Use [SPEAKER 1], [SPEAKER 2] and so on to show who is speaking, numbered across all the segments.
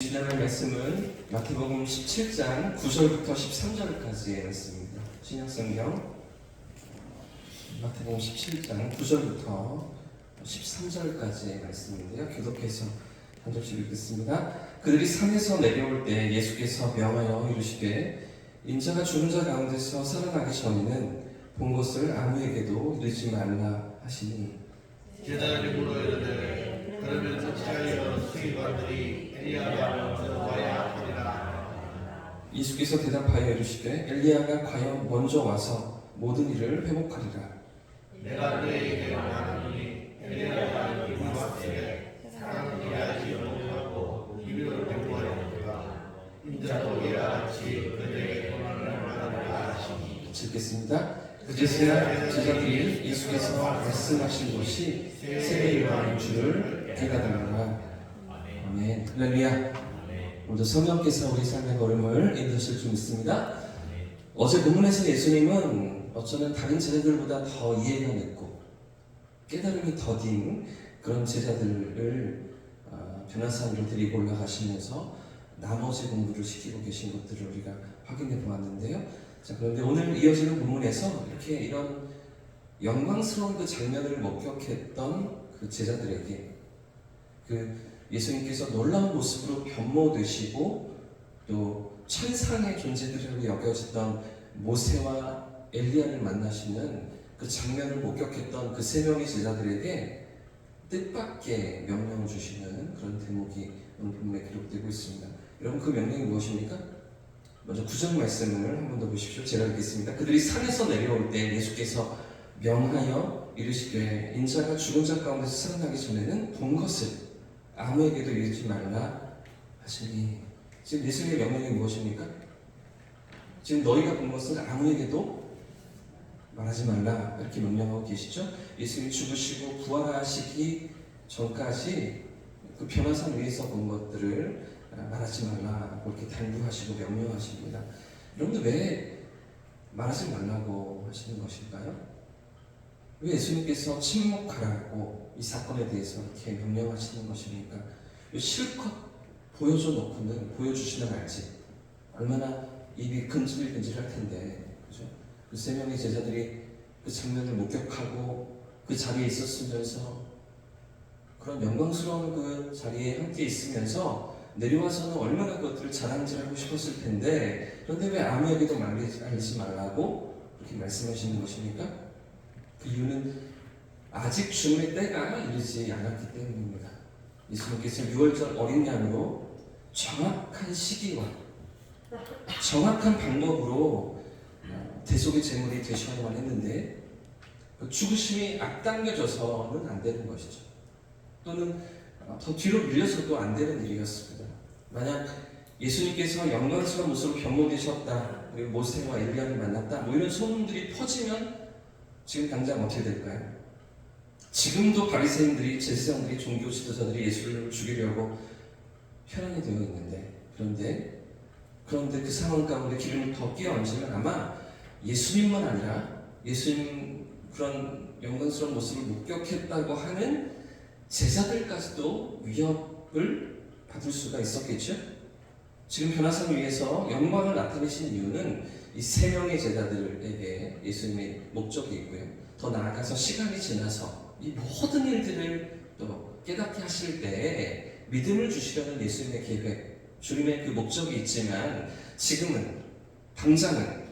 [SPEAKER 1] 지난날 말씀은 마태복음 17장 9절부터 13절까지의 말씀입니다. 신약성경 마태복음 17장 9절부터 13절까지의 말씀인데요. 교독해서 한 절씩 읽겠습니다. 그들이 산에서 내려올 때 예수께서 명하여 이르시되 인자가 죽은 자 가운데서 살아나기 전에는 본 것을 아무에게도 이르지 말라 하시니
[SPEAKER 2] 제자들이 물어 이르되 그러면 제자여 서기관들이 엘리야가 먼저 와야 하리라.
[SPEAKER 1] 예수께서 대답하여 이르시되 엘리야가 과연 먼저 와서 모든 일을 회복하리라.
[SPEAKER 2] 내가 너희에게 말하노니 엘리야가 이미 왔으되 사람은 이야지 못하고 이별을 회복하려니까 인자도 이와 같이 그들에게 고난을 받으리라 하시니.
[SPEAKER 1] 읽겠습니다. 그제서야 제자들이 예수께서 말씀하신 것이 세례 요한인 줄을 깨닫는구나. 아멘. 할렐루야. 오늘 성령께서 우리 삶의 걸음을 인도하실 줄 믿습니다. 어제 본문에서 예수님은 어쩌면 다른 제자들보다 더 이해가 깊고 깨달음이 더딘 그런 제자들을 변화산 위로 데리고 올라가시면서 나머지 공부를 시키고 계신 것들을 우리가 확인해 보았는데요. 자, 그런데 오늘 이어지는 본문에서 이렇게 이런 영광스러운 그 장면을 목격했던 그 제자들에게 그 예수님께서 놀라운 모습으로 변모되시고 또 천상의 존재들이라고 여겨졌던 모세와 엘리야를 만나시는 그 장면을 목격했던 그 세 명의 제자들에게 뜻밖의 명령을 주시는 그런 대목이 오늘 본문에 기록되고 있습니다. 여러분, 그 명령이 무엇입니까? 먼저 9절 말씀을 한 번 더 보십시오. 제가 읽겠습니다. 그들이 산에서 내려올 때 예수께서 명하여 이르시되 인자가 죽은 자 가운데서 살아나기 전에는 본 것을 아무에게도 이르지 말라 하시니, 지금 예수님의 명령이 무엇입니까? 지금 너희가 본 것을 아무에게도 말하지 말라 이렇게 명령하고 계시죠. 예수님이 죽으시고 부활하시기 전까지 그 변화산 위에서 본 것들을 말하지 말라고 이렇게 당부하시고 명령하십니다. 여러분들 왜 말하지 말라고 하시는 것일까요? 왜 예수님께서 침묵하라고 이 사건에 대해서 이렇게 명령하시는 것입니까? 실컷 보여줘 놓고는 보여주시면 알지 얼마나 입이 근질근질할 텐데, 그죠? 그 세 명의 제자들이 그 장면을 목격하고 그 자리에 있었으면서 그런 영광스러운 그 자리에 함께 있으면서 내려와서는 얼마나 그것들을 자랑질하고 싶었을 텐데, 그런데 왜 아무에게도 알리지 말라고 그렇게 말씀하시는 것입니까? 그 이유는 아직 주님의 때가 이르지 않았기 때문입니다. 예수님께서 6월절 어린 양으로 정확한 시기와 정확한 방법으로 대속의 제물이 되셔야만 했는데 그 죽으심이 앞당겨져서는 안 되는 것이죠. 또는 더 뒤로 밀려서도 안 되는 일이었습니다. 만약 예수님께서 영광스러운 모습으로 변모되셨다, 그리고 모세와 엘리야를 만났다, 뭐 이런 소문들이 퍼지면 지금 당장 어떻게 될까요? 지금도 바리새인들이, 제사장들이, 종교 지도자들이 예수를 죽이려고 혈안이 되어 있는데, 그런데 그 상황 가운데 기름을 더 끼얹으면 아마 예수님만 아니라 예수님 그런 영광스러운 모습을 목격했다고 하는 제자들까지도 위협을 받을 수가 있었겠죠. 지금 변화산 위에서 영광을 나타내신 이유는 이 세 명의 제자들에게 예수님의 목적이 있고요. 더 나아가서 시간이 지나서 이 모든 일들을 또 깨닫게 하실 때 믿음을 주시려는 예수님의 계획, 주님의 그 목적이 있지만 지금은 당장은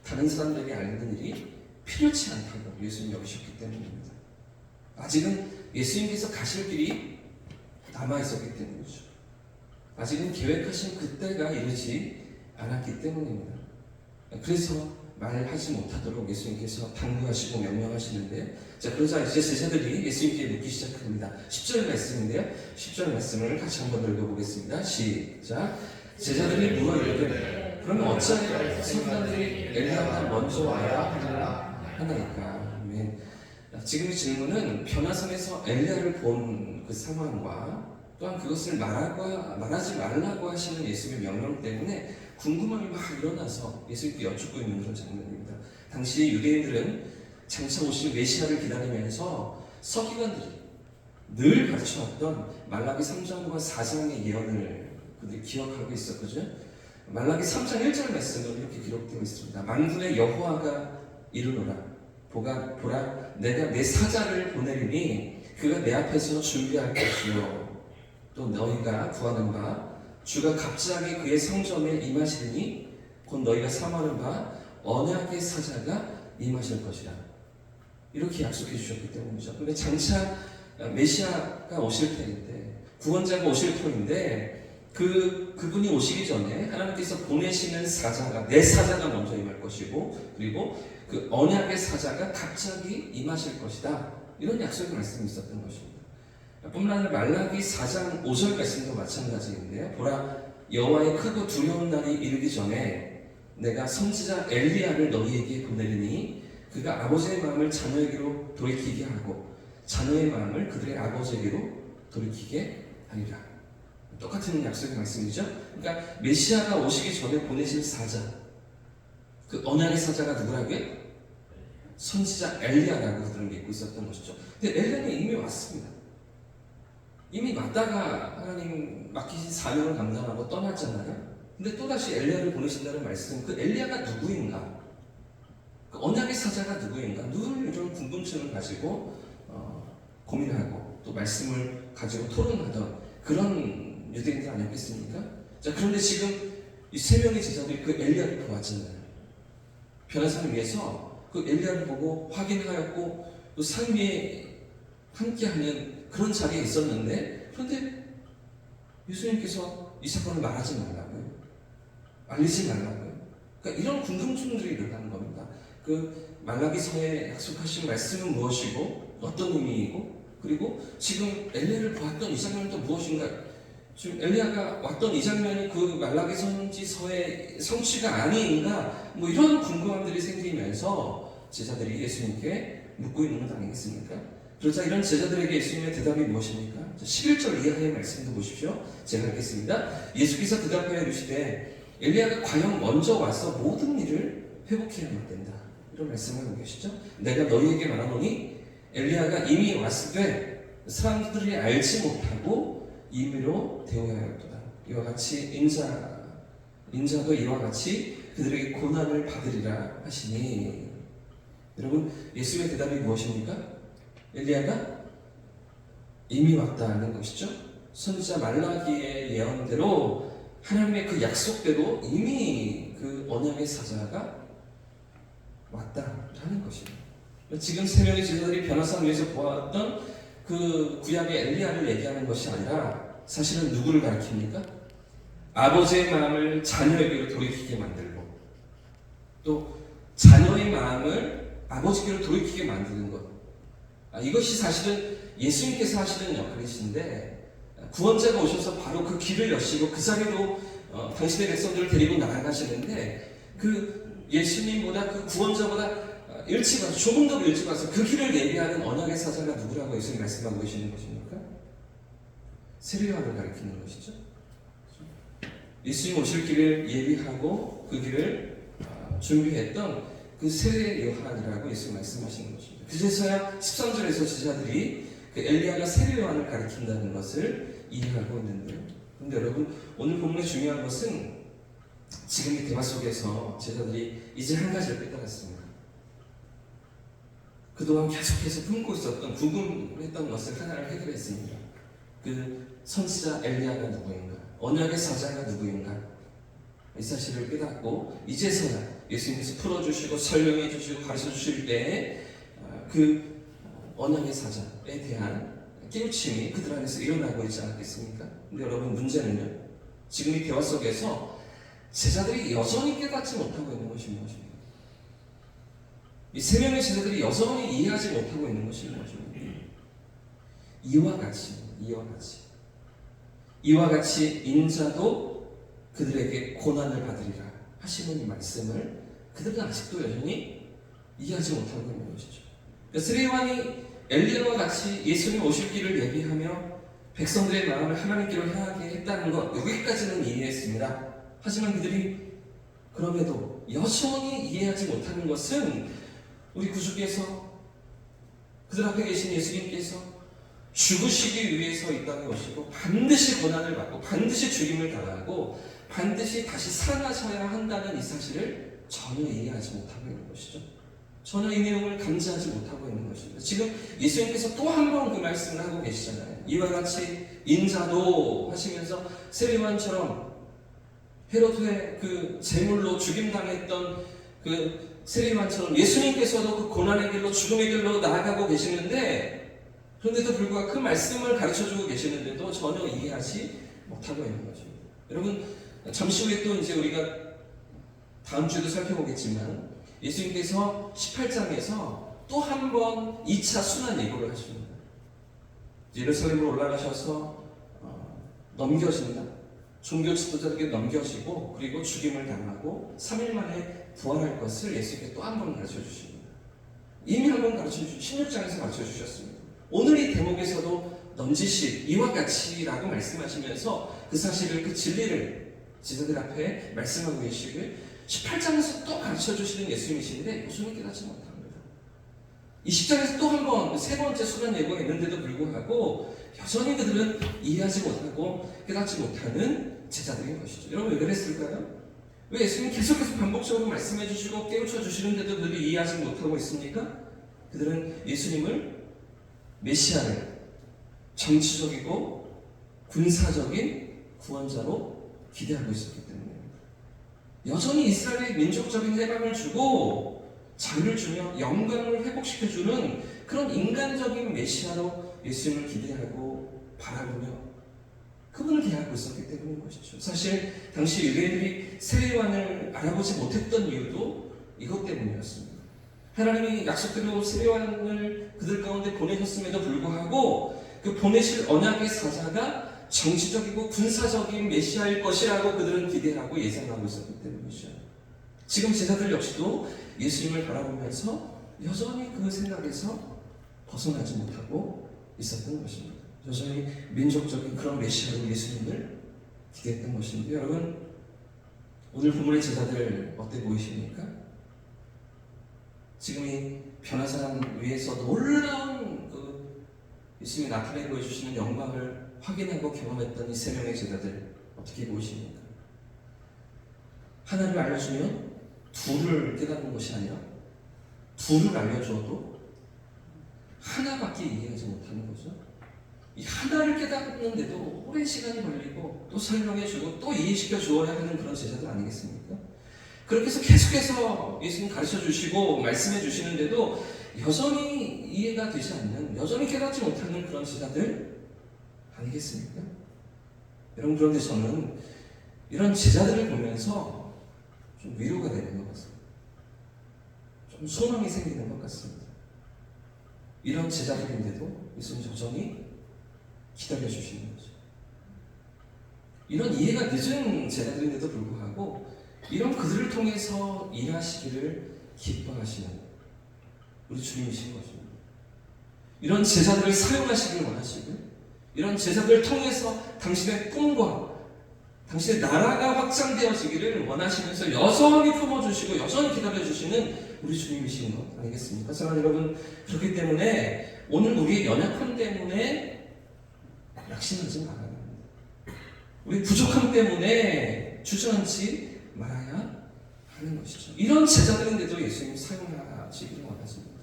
[SPEAKER 1] 다른 사람들에게 알리는 일이 필요치 않다고 예수님이 여기셨기 때문입니다. 아직은 예수님께서 가실 길이 남아있었기 때문이죠. 아직은 계획하신 그때가 이르지 않았기 때문입니다. 그래서 말하지 못하도록 예수님께서 당부하시고 명령하시는데, 자, 그러자 이제 제자들이 예수님께 묻기 시작합니다. 10절 말씀인데요. 10절 말씀을 같이 한번 읽어보겠습니다. 시작. 제자들이 물어 이르되 그러면 어찌하여 서기관들이 엘리야가 먼저 와야 하나이까? 아멘. 지금의 질문은 변화산에서 엘리야를 본 그 상황과 또한 그것을 말하지 말라고 하시는 예수님의 명령 때문에 궁금함이 막 일어나서 예수님께 여쭙고 있는 그런 장면입니다. 당시 유대인들은 장차 오실 메시아를 기다리면서 서기관들이 늘 가르쳐왔던 말라기 3장과 4장의 예언을 그들이 기억하고 있었거든요. 말라기 3장 1절 말씀은 이렇게 기록되어 있습니다. 만군의 여호와가 이르노라 보라 내가 내 사자를 보내리니 그가 내 앞에서 준비할 것이요 또 너희가 구하는 바 주가 갑자기 그의 성전에 임하시리니 곧 너희가 사모하는 바 언약의 사자가 임하실 것이라. 이렇게 약속해 주셨기 때문이죠. 근데 장차 메시아가 오실 때인데 구원자가 오실 터인데 그분이 오시기 전에 하나님께서 보내시는 사자가 내 사자가 먼저 임할 것이고 그리고 그 언약의 사자가 갑자기 임하실 것이다. 이런 약속의 말씀이 있었던 것입니다. 뿐만 아니라 말라기 4장 5절 말씀도 마찬가지인데요. 보라 여호와의 크고 두려운 날이 이르기 전에 내가 선지자 엘리야를 너희에게 보내리니 그가 아버지의 마음을 자녀에게로 돌이키게 하고 자녀의 마음을 그들의 아버지에게로 돌이키게 하리라. 똑같은 약속의 말씀이죠. 그러니까 메시아가 오시기 전에 보내신 사자, 그 언약의 사자가 누구라고요? 선지자 엘리야라고 그들은 믿고 있었던 것이죠. 근데 엘리야는 이미 왔습니다. 이미 왔다가 하나님 맡기신 사명을 감당하고 떠났잖아요. 근데 또다시 엘리야를 보내신다는 말씀, 그 엘리야가 누구인가? 그 언약의 사자가 누구인가? 늘 이런 궁금증을 가지고 고민하고 또 말씀을 가지고 토론하던 그런 유대인들 아니었겠습니까? 자, 그런데 지금 이 세 명의 제자들이 그 엘리야를 보았잖아요. 변화산을 위해서 그 엘리야를 보고 확인하였고 또 산 위에 함께하는 그런 자리에 있었는데 그런데 예수님께서 이 사건을 말하지 말라고요. 알리지 말라고요. 그러니까 이런 궁금증들이 일어나는 겁니다. 그 말라기서에 약속하신 말씀은 무엇이고 어떤 의미이고 그리고 지금 엘리야를 보았던 이 장면은 또 무엇인가. 지금 엘리야가 왔던 이 장면이 그 말라기 선지서의 성취가 아닌가 뭐 이런 궁금함들이 생기면서 제자들이 예수님께 묻고 있는 것 아니겠습니까? 그러자 이런 제자들에게 예수님의 대답이 무엇입니까? 11절 이하의 말씀도 보십시오. 제가 읽겠습니다. 예수께서 대답하여 이르시되 엘리야가 과연 먼저 와서 모든 일을 회복해야만 된다. 이런 말씀을 하고 계시죠. 내가 너희에게 말하노니 엘리야가 이미 왔을 때 사람들이 알지 못하고 임의로 대우하였도다. 이와 같이 인자도 이와 같이 그들에게 고난을 받으리라 하시니. 여러분 예수의 대답이 무엇입니까? 엘리야가 이미 왔다는 것이죠. 선지자 말라기의 예언대로 하나님의 그 약속대로 이미 그 언약의 사자가 왔다라는 것입니다. 지금 세 명의 제자들이 변화산 위에서 보았던 그 구약의 엘리야를 얘기하는 것이 아니라 사실은 누구를 가리킵니까? 아버지의 마음을 자녀에게로 돌이키게 만들고 또 자녀의 마음을 아버지께로 돌이키게 만드는 것. 이것이 사실은 예수님께서 하시는 역할이신데 구원자가 오셔서 바로 그 길을 여시고 그 자리로 당신의 백성들을 데리고 나아가시는데 그 예수님보다 그 구원자보다 일찍 와서 조금 더 일찍 와서 그 길을 예비하는 언약의 사자가 누구라고 예수님 말씀하고 계시는 것입니까? 세례요한을 가리키는 것이죠. 예수님 오실 길을 예비하고 그 길을 준비했던 그 세례요한이라고 예수님 말씀하시는 것입니다. 그제서야 13절에서 제자들이 그 엘리야가 세례요한을 가리킨다는 것을 이해하고 있는데요. 그런데 여러분 오늘 본문의 중요한 것은 지금 이 대화 속에서 제자들이 이제 한 가지를 깨달았습니다. 그동안 계속해서 품고 있었던 궁금했던 것을 하나를 해결했습니다. 그 선지자 엘리야가 누구인가? 언약의 사자가 누구인가? 이 사실을 깨닫고 이제서야 예수님께서 풀어주시고 설명해 주시고 가르쳐 주실 때에 그 언약의 사자에 대한 깨우침이 그들 안에서 일어나고 있지 않았겠습니까? 근데 여러분 문제는요. 지금 이 대화 속에서 제자들이 여전히 깨닫지 못하고 있는 것이 무엇입니까? 이 세 명의 제자들이 여전히 이해하지 못하고 있는 것이 무엇입니까? 이와 같이 인자도 그들에게 고난을 받으리라 하시는 이 말씀을 그들은 아직도 여전히 이해하지 못하고 있는 것이죠. 세례요한이 엘리야와 같이 예수님 오실 길을 예비하며 백성들의 마음을 하나님께로 향하게 했다는 것 여기까지는 이해했습니다. 하지만 그들이 그럼에도 여전히 이해하지 못하는 것은 우리 구주께서 그들 앞에 계신 예수님께서 죽으시기 위해서 이 땅에 오시고 반드시 고난을 받고 반드시 죽임을 당하고 반드시 다시 살아나셔야 한다는 이 사실을 전혀 이해하지 못하고 있는 것이죠. 전혀 이 내용을 감지하지 못하고 있는 것입니다. 지금 예수님께서 또 한 번 그 말씀을 하고 계시잖아요. 이와 같이 인자도 하시면서 세리완처럼 헤로드의 그 제물로 죽임당했던 그 세리완처럼 예수님께서도 그 고난의 길로 죽음의 길로 나아가고 계시는데, 그런데도 불구하고 그 말씀을 가르쳐주고 계시는데도 전혀 이해하지 못하고 있는 거죠. 여러분, 잠시 후에 또 이제 우리가 다음 주에도 살펴보겠지만 예수님께서 18장에서 또 한 번 2차 순환 예고를 하십니다. 예루살렘으로 올라가셔서 넘겨진다. 종교 지도자들에게 넘겨지고 그리고 죽임을 당하고 3일 만에 부활할 것을 예수님께 또 한 번 가르쳐 주십니다. 이미 한 번 가르쳐 주신 16장에서 가르쳐 주셨습니다. 오늘 이 대목에서도 넌지시 이와 같이라고 말씀하시면서 그 사실을, 그 진리를 지도자들 앞에 말씀하고 계시길 18장에서 또 가르쳐 주시는 예수님이신데 여전히 깨닫지 못합니다. 20장에서 또 한 번 세 번째 순환 예고가 있는데도 불구하고 여전히 그들은 이해하지 못하고 깨닫지 못하는 제자들인 것이죠. 여러분, 왜 그랬을까요? 왜 예수님이 계속해서 반복적으로 말씀해 주시고 깨우쳐 주시는데도 그들이 이해하지 못하고 있습니까? 그들은 예수님을 메시아를 정치적이고 군사적인 구원자로 기대하고 있었기 때문입니다. 여전히 이스라엘의 민족적인 해방을 주고 자유를 주며 영광을 회복시켜주는 그런 인간적인 메시아로 예수님을 기대하고 바라보며 그분을 대하고 있었기 때문인 것이죠. 사실 당시 유대인들이 세례요한을 알아보지 못했던 이유도 이것 때문이었습니다. 하나님이 약속대로 세례요한을 그들 가운데 보내셨음에도 불구하고 그 보내실 언약의 사자가 정치적이고 군사적인 메시아일 것이라고 그들은 기대하고 예상하고 있었기 때문이죠. 지금 제자들 역시도 예수님을 바라보면서 여전히 그 생각에서 벗어나지 못하고 있었던 것입니다. 여전히 민족적인 그런 메시아로 예수님을 기대했던 것인데, 여러분, 오늘 본문의 제자들 어때 보이십니까? 지금 이 변화산 위에서 놀라운 그 예수님이 나타내 보여주시는 영광을 확인하고 경험했던 이 세 명의 제자들 어떻게 보이십니까? 하나를 알려주면 둘을 깨닫는 것이 아니라 둘을 알려줘도 하나밖에 이해하지 못하는 거죠. 이 하나를 깨닫는데도 오랜 시간이 걸리고 또 설명해주고 또 이해시켜 주어야 하는 그런 제자들 아니겠습니까? 그렇게 해서 계속해서 예수님 가르쳐 주시고 말씀해 주시는데도 여전히 이해가 되지 않는, 여전히 깨닫지 못하는 그런 제자들 아니겠습니까? 여러분, 그런데 저는 이런 제자들을 보면서 좀 위로가 되는 것 같습니다. 좀 소망이 생기는 것 같습니다. 이런 제자들인데도 예수님 여전히 기다려주시는 거죠. 이런 이해가 늦은 제자들인데도 불구하고 이런 그들을 통해서 일하시기를 기뻐하시는 우리 주님이신 것입니다. 이런 제자들을 사용하시길 원하시고 이런 제자들을 통해서 당신의 꿈과 당신의 나라가 확장되어지기를 원하시면서 여전히 품어주시고 여전히 기다려주시는 우리 주님이신 것 아니겠습니까? 사랑하는 여러분, 그렇기 때문에 오늘 우리의 연약함 때문에 낙심하지 말아야 합니다. 우리 부족함 때문에 주저앉지 말아야 하는 것이죠. 이런 제자들인데도 예수님 사용하시기를 원하십니다.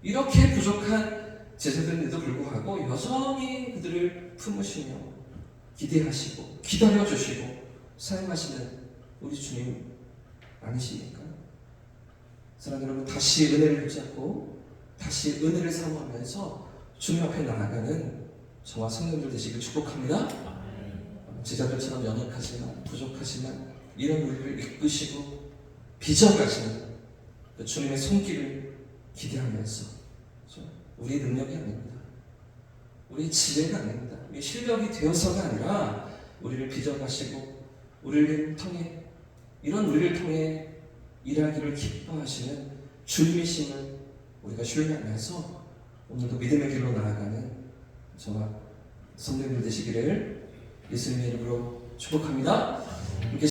[SPEAKER 1] 이렇게 부족한 제자들인데도 불구하고 여전히 그들을 품으시며 기대하시고 기다려주시고 사용하시는 우리 주님 아니십니까? 사랑하는 여러분, 다시 은혜를 붙잡고 다시 은혜를 사모하면서 주님 앞에 나아가는 저와 성도들 되시길 축복합니다. 제자들처럼 연약하지만 부족하지만 이런 우리를 이끄시고 빚어가시는 그 주님의 손길을 기대하면서 우리의 능력이 아닙니다. 우리의 지혜가 아닙니다. 우리의 실력이 되어서가 아니라 우리를 빚어가시고 우리를 통해 이런 우리를 통해 일하기를 기뻐하시는 주님이심을 우리가 신뢰하면서 오늘도 믿음의 길로 나아가는 저와 성도님들 되시기를 예수님의 이름으로 축복합니다.